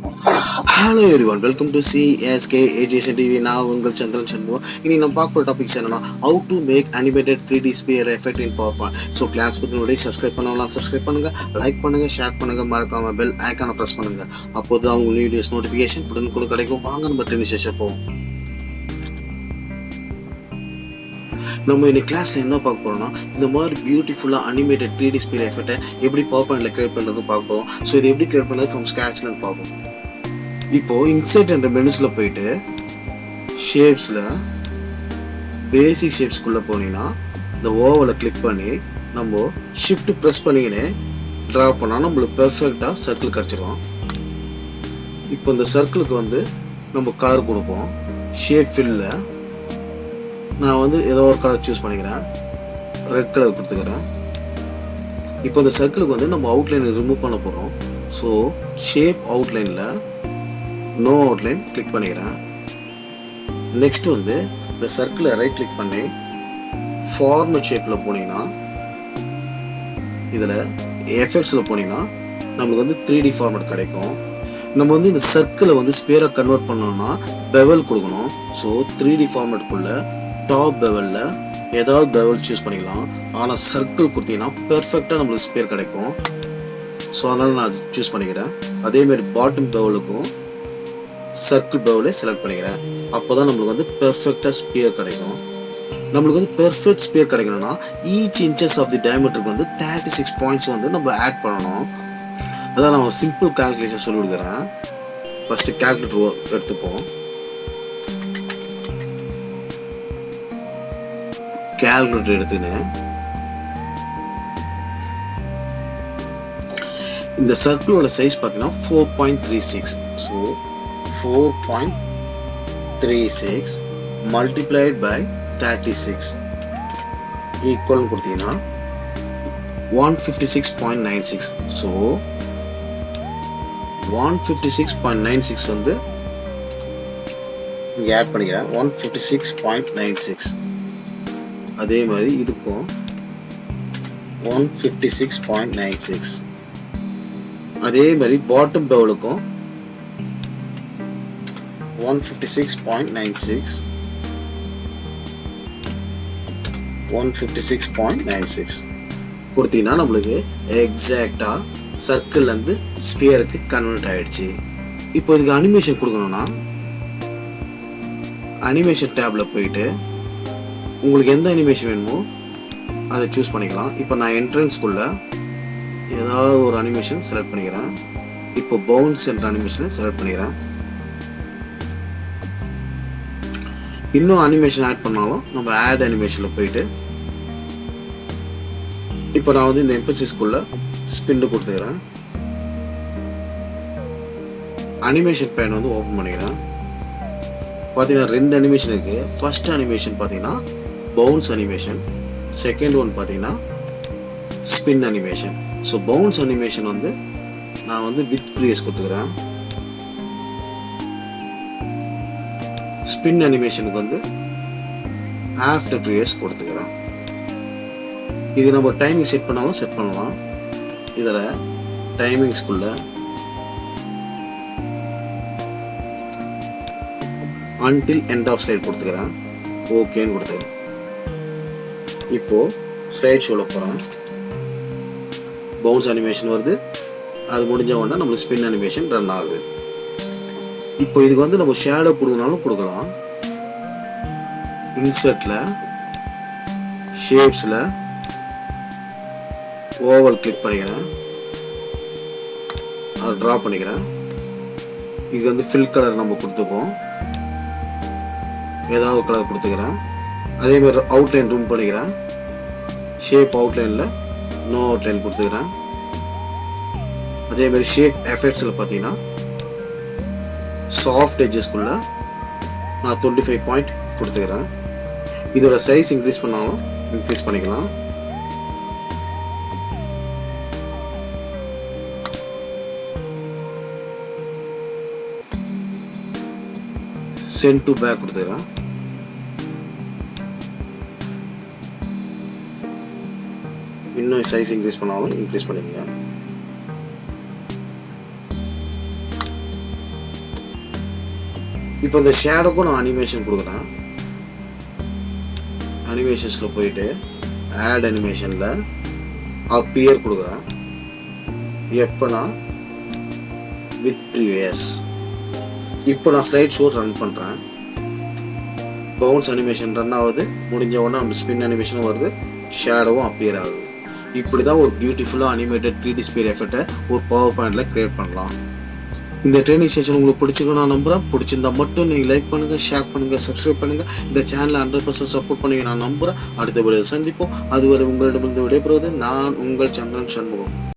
Hello everyone, welcome to CSK Education TV. நான் உங்கள் சந்திரன் சண்முகம். இனி நம்ம பார்க்க போகிற டாபிக்ஸ் என்னன்னா how to make animated 3D sphere effect in PowerPoint. So class பற்றி முன்னாடி சப்ஸ்கிரைப் பண்ணுங்க, லைக் பண்ணுங்க, ஷேர் பண்ணுங்க, மறக்காம பெல் ஐக்கானை ப்ரெஸ் பண்ணுங்க. அப்போது தான் உங்கள் வீடியோஸ் நோட்டிஃபிகேஷன் உடனுக்குடன் கிடைக்கும். வாங்க நம்ம ட்ரெயினிங் செஷன் போவோம். நம்ம இன்னைக்கு கிளாஸ்ல என்ன பார்க்க போறோம்னா இந்த மாதிரி பியூட்டிஃபுல்லா அனிமேட்டட் 3D ஸ்பியர் எஃபெக்ட்டை எப்படி பவர்பாயிண்ட்ல கிரியேட் பண்றது பார்க்க போறோம். ஸோ இதை எப்படி கிரியேட் பண்றது ஃப்ரம் ஸ்கிராச்ல பார்ப்போம். இப்போ இன்சர்ட் என்ற மெனுஸ்ல போயிட்டு ஷேப்ஸ்ல பேசிக் ஷேப்ஸ்குள்ள போனீங்கன்னா இந்த ஓவலை கிளிக் பண்ணி நம்ம ஷிஃப்ட் ப்ரெஸ் பண்ணிக்கினே டிரா பண்ணா நம்மளுக்கு பெர்ஃபெக்டா சர்க்கிள் கிடைச்சிரும். இப்போ இந்த சர்க்கிளுக்கு வந்து நம்ம கலர் கொடுப்போம். ஷேப் ஃபில்ல நான் வந்து ஏதோ ஒரு கலர் சூஸ் பண்ணிக்கிறேன், ரெட் கலர் கொடுத்துக்கிறேன். இப்போ இந்த சர்க்கிளுக்கு வந்து நம்ம அவுட்லைன் ரிமூவ் பண்ண போறோம். ஸோ ஷேப் அவுட்லைன்ல நோ அவுட்லைன் கிளிக் பண்ணிக்கிறேன். நெக்ஸ்ட் வந்து இந்த சர்க்கிளை ரைட் கிளிக் பண்ணி ஃபார்மேட் ஷேப்ல போனீங்கன்னா இதுல எஃபெக்ட்ஸ்ல போனீங்கன்னா நம்மளுக்கு வந்து 3D ஃபார்மேட் கிடைக்கும். நம்ம வந்து இந்த சர்க்கிளை வந்து ஸ்பியரா கன்வெர்ட் பண்ணணும்னா பெவல் கொடுக்கணும். ஸோ 3D ஃபார்மேட்குள்ள டாப் பெவல்ல ஏதாவது பெவல் சூஸ் பண்ணிக்கலாம். ஆனால் சர்க்கிள் கொடுத்தீங்கன்னா பெர்ஃபெக்டா நம்மளுக்கு ஸ்பியர் கிடைக்கும். ஸோ அதனால நான் அது சூஸ் பண்ணிக்கிறேன். அதே மாதிரி பாட்டம் பெவலுக்கும் சர்க்கிள் பெவலை செலக்ட் பண்ணிக்கிறேன். அப்போதான் நம்மளுக்கு வந்து பெர்ஃபெக்டா ஸ்பியர் கிடைக்கும். நம்மளுக்கு வந்து பெர்ஃபெக்ட் ஸ்பியர் கிடைக்கணும்னா ஈச் இன்ச்சஸ் ஆஃப் தி டயமீட்டருக்கு வந்து 36 பாயிண்ட்ஸ் வந்து நம்ம ஆட் பண்ணணும். அதான் நான் ஒரு சிம்பிள் கால்குலேஷன் சொல்லி கொடுக்குறேன். ஃபர்ஸ்ட் கால்குலேட்டர் எடுத்துப்போம். கால்குலேட்டர் எடுத்துன்னு இந்த சர்க்கிளோட சைஸ் பார்த்தீங்கன்னா 4.36. ஸோ 4.36 multiplied by 36 equal கொடுத்தீங்கன்னா 156.96. ஸோ 156.96 வந்து இங்கே ஆட் பண்ணிக்கிறேன். 156.96. அதே மாதிரி இதுக்கும் 156.96. அதே மாதிரி பாட்டம் பெவலுக்கும் 156.96 156.96 கொடுத்தீங்கன்னா நம்மளுக்கு எக்ஸாக்டா சர்க்கிள் வந்து ஸ்பியருக்கு கன்வெர்ட் ஆயிடுச்சு. இப்போ இதுக்கு அனிமேஷன் கொடுக்கணும்னா அனிமேஷன் டேப்ல போயிட்டு உங்களுக்கு எந்த அனிமேஷன் வேணுமோ அதை சூஸ் பண்ணிக்கலாம். இப்போ நான் என்ட்ரன்ஸ்குள்ள ஏதாவது ஒரு அனிமேஷன் செலக்ட் பண்ணிக்கிறேன். இப்போ பவுன்ஸ் என்ற அனிமேஷனை செலக்ட் பண்ணிக்கிறேன். இன்னும் அனிமேஷன் ஆட் பண்ணாலும் நம்ம ஆட் அனிமேஷன்ல போயிட்டு இப்போ நான் வந்து இந்த எம்பசிஸ்குள்ள ஸ்பின் கொடுத்துக்கிறேன். அனிமேஷன் பேன் வந்து ஓபன் பண்ணிக்கிறேன். பாத்தீங்கன்னா 2 அனிமேஷன் இருக்கு. ஃபர்ஸ்ட் அனிமேஷன் பாத்தீங்கன்னா பவுன்ஸ் அனிமேஷன், செகண்ட் ஒன் பாத்தீங்கன்னா spin animation. So bounce animation வந்து நான் வந்து வித் ப்ரீவியஸ் கொடுத்துக்கிறேன். ஸ்பின் அனிமேஷனுக்கு வந்து ஆஃப்டர் ப்ரீவியஸ் கொடுத்துக்கிறேன். இது நம்ம டைமிங் செட் பண்ணாலும் செட் பண்ணலாம். இதில் டைமிங்ஸ்குள்ள until end of slide கொடுத்துக்கிறேன். ஓகேன்னு கொடுத்துக்கிறேன். இப்போ ஸ்லைட் ஷோல போகிறேன். பவுன்ஸ் அனிமேஷன் வருது. அது முடிஞ்ச உடனே நம்மளுக்கு ஸ்பின் அனிமேஷன் ரன் ஆகுது. இப்போ இதுக்கு வந்து நம்ம ஷேடோ கொடுக்கனாலும் கொடுக்கலாம். இன்சர்ட்ல ஷேப்ஸ்ல ஓவல் கிளிக் பண்ணிக்கிறேன். அதை டிரா பண்ணிக்கிறேன். இது வந்து ஃபில் கலர் நம்ம கொடுத்துப்போம். ஏதாவது கலர் கொடுத்துக்கிறேன். அதே மாதிரி அவுட்லைன் ரூம் பண்ணிக்கிறேன். ஷேப் அவுட்லைன்ல நோ அவுட்லைன் கொடுத்துக்கிறேன். அதே மாதிரி ஷேப் எஃபெக்ட்ஸ்ல பார்த்தீங்கன்னா சாஃப்ட் எட்ஜஸ்க்குள்ள நான் 25 பாயிண்ட் கொடுத்துக்கிறேன். இதோட சைஸ் இன்க்ரீஸ் பண்ணாலும் இன்க்ரீஸ் பண்ணிக்கலாம். சென்ட் டு பேக் கொடுத்துக்கிறேன். இன்னும் சைஸ் இன்க்ரீஸ் பண்ணாலும் இன்க்ரீஸ் பண்ணிக்கங்க. இப்போ இந்த ஷேடோக்கும் நான் அனிமேஷன் கொடுக்குறேன். அனிமேஷன்ஸ்ல போயிட்டு ஆட் அனிமேஷன்ல அப்பியர் கொடுக்குறேன். எப்பனா வித் ப்ரீவியஸ். இப்போ நான் ஸ்லைட் ஷோ ரன் பண்றேன். பவுன்ஸ் அனிமேஷன் ரன் ஆகுது. முடிஞ்ச உடனே நம்ம ஸ்பின் அனிமேஷனும் வருது, ஷேடோவும் அப்பியர் ஆகுது. இப்படிதான் ஒரு பியூட்டிஃபுல்லா அனிமேட்டட் 3D ஸ்பியர் எஃபெக்ட்டை ஒரு பவர் பாயிண்ட்ல கிரியேட் பண்ணலாம். இந்த ட்ரைனிங் செஷன் உங்களுக்கு பிடிச்சிருக்கும் நான் நம்புறேன். பிடிச்சிருந்தா மட்டும் நீங்க லைக் பண்ணுங்க, ஷேர் பண்ணுங்க, சப்ஸ்கிரைப் பண்ணுங்க. இந்த சேனலை 100% சப்போர்ட் பண்ணுவீங்க நான் நம்புறேன். அடுத்த வீடியோவில் சந்திப்போம். அதுவரை உங்களிடமிருந்து விடைபெறுவது நான் உங்கள் சந்திரன் சண்முகம்.